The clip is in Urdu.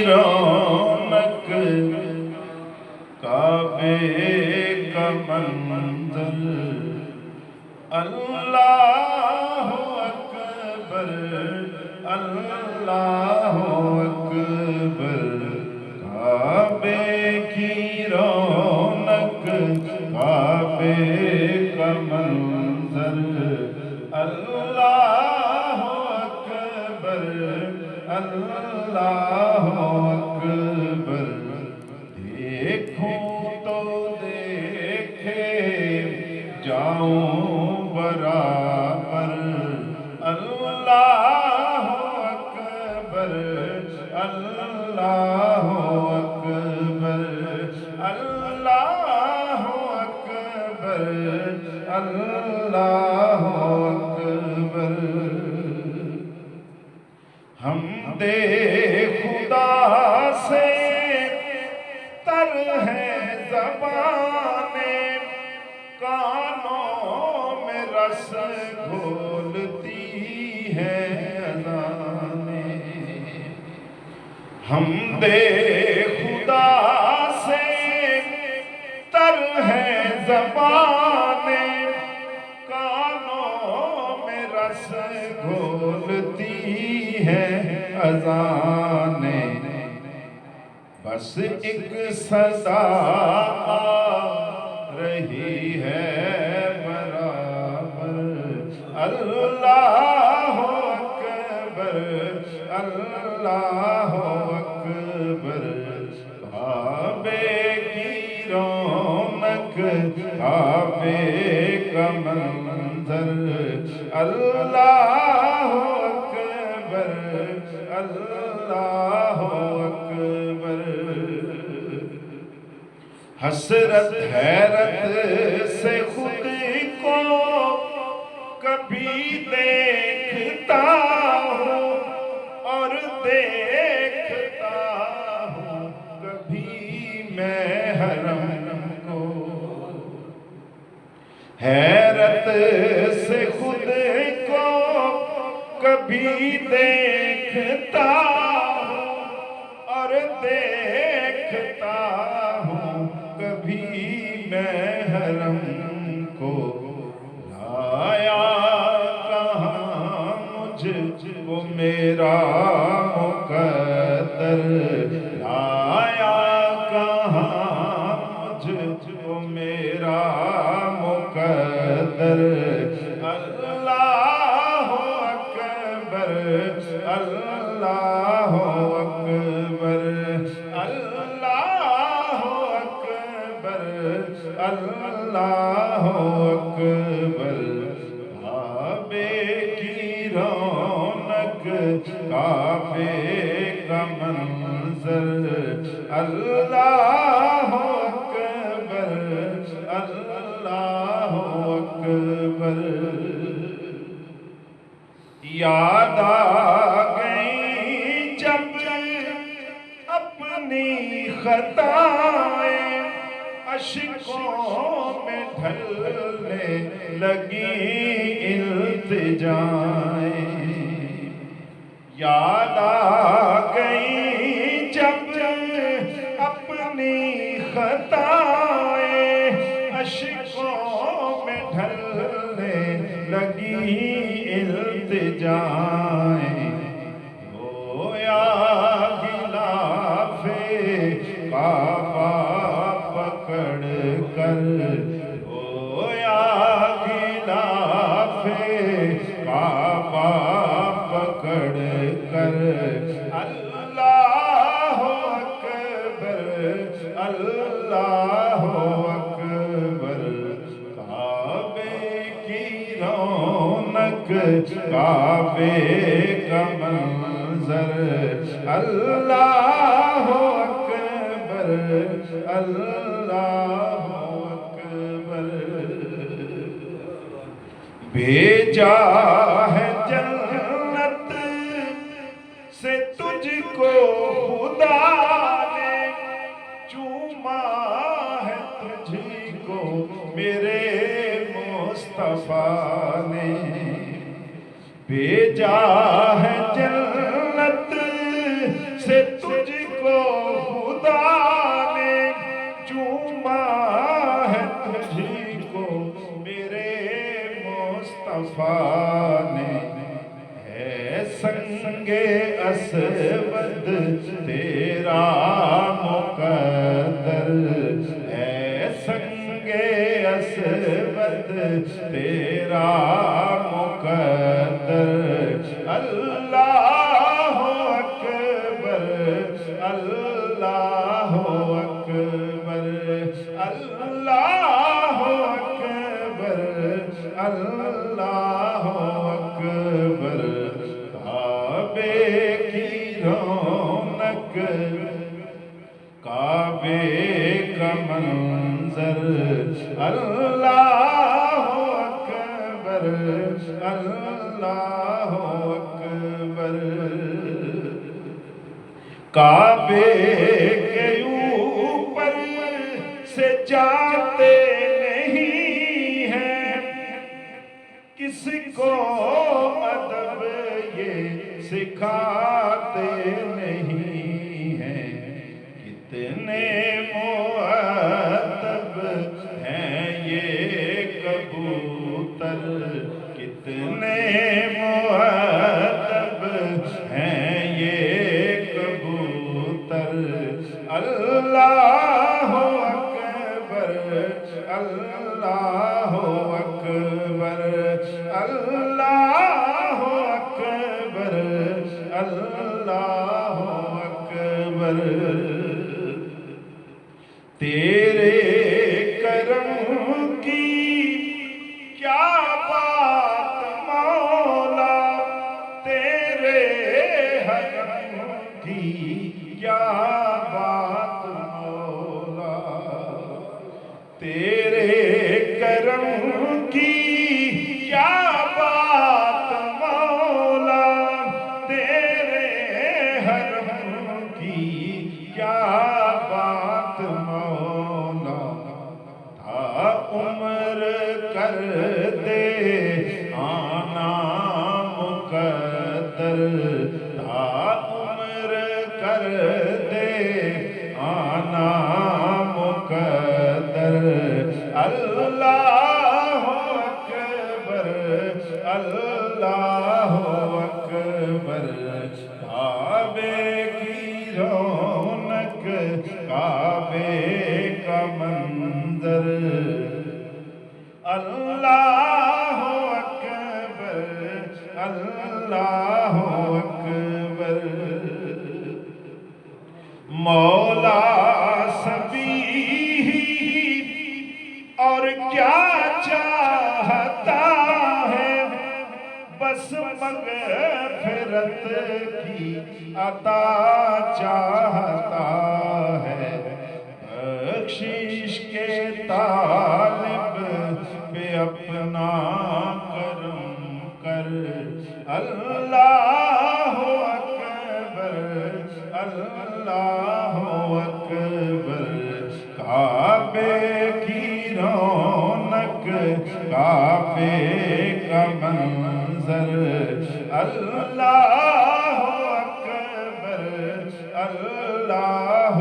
رونق کعبے کا منظر اللہ اکبر اللہ اکبر کعبے کی رونق کعبے کا منظر اللہ اکبر اللہ اکبر دیکھوں تو دیکھے جاؤں برابر اللہ اکبر اللہ اکبر اللہ اکبر اللہ اکبر حمد خدا سے تر ہے زبانیں کانوں میں رس گھولتی ہے اذانیں حمد خدا سے تر ہے زبانیں کانوں میں رس گھولتی ہے اذانیں بس ایک صدا آ رہی ہے برابر اللہ اکبر اللہ اکبر کعبے کی رونق کعبے کا منظر اللہ اکبر اللہ اکبر حسرت حیرت سے خود کو کبھی دیکھتا ہوں اور دیکھتا ہوں کبھی میں حرم کو حیرت سے خود کو کبھی دیکھتا ہوں اور دیکھتا ہوں کبھی میں حرم کو لایا کہاں مجھ کو میرا مقدر لایا کہاں مجھ کو میرا مقدر اللہ اکبر اللہ اکبر اللہ اکبر اللہ اکبر کعبے کی رونق کعبے کا منظر اللہ اکبر اللہ اکبر یاد آ گئی جب اپنی خطائیں اشکوں میں ڈھلنے لگی التجائیں یاد آ گئی جب اپنی خطائیں اشکوں میں ڈھلنے لگی التجائیں گویا غلاف کعبہ پکڑ کر گویا غلاف کعبہ پکڑ کر اللہ اکبر اللہ اکبر کعبے کی رونق کعبے کا منظر اللہ اکبر اللہ اکبر بھیجا ہے جنت سے تجھ کو خدا نے چوما ہے تجھ کو میرے مصطفیٰ نے بھیجا ہے جنت سے تجھ اسود تیرا مقدر ہے، سنگ اسود تیرا مقدر، اللہ اکبر اللہ اکبر اللہ اکبر اللہ اکبر، کعبے کی رونق کعبے کا منظر، اللہ اکبر اللہ اکبر، کعبے کے اوپر سے جاتے نہیں ہیں، کس کو ادب یہ سکھاتے نہیں ہیں، کتنے مؤدب ہیں یہ کبوتر، کتنے مؤدب ہیں یہ کبوتر، اللہ اکبر اللہ اکبر اللہ اکبر اللہ اکبر، تیرے کرم کی کیا بات مولا، تیرے حرم کی کیا بات مولا، تیرے کرم کی کیا بات مولا، تیرے حرم کی کیا بات مولا، تھا عمر کر دے آنا مقدر، تھا عمر کر دے آنا مقدر، اللہ اکبر اللہ اکبر، کعبے کی رونق کعبے کا منظر، اللہ اکبر اللہ اکبر، مولا سبھی اور کیا چاہتا ہے، بس مغفرت کی عطا چاہتا ہے، بخشش کے طالب پہ اپنا کرم کر، اللہ اکبر اللہ اکبر، کعبے کی رونق کعبے کا منظر، اللہ اکبر اللہ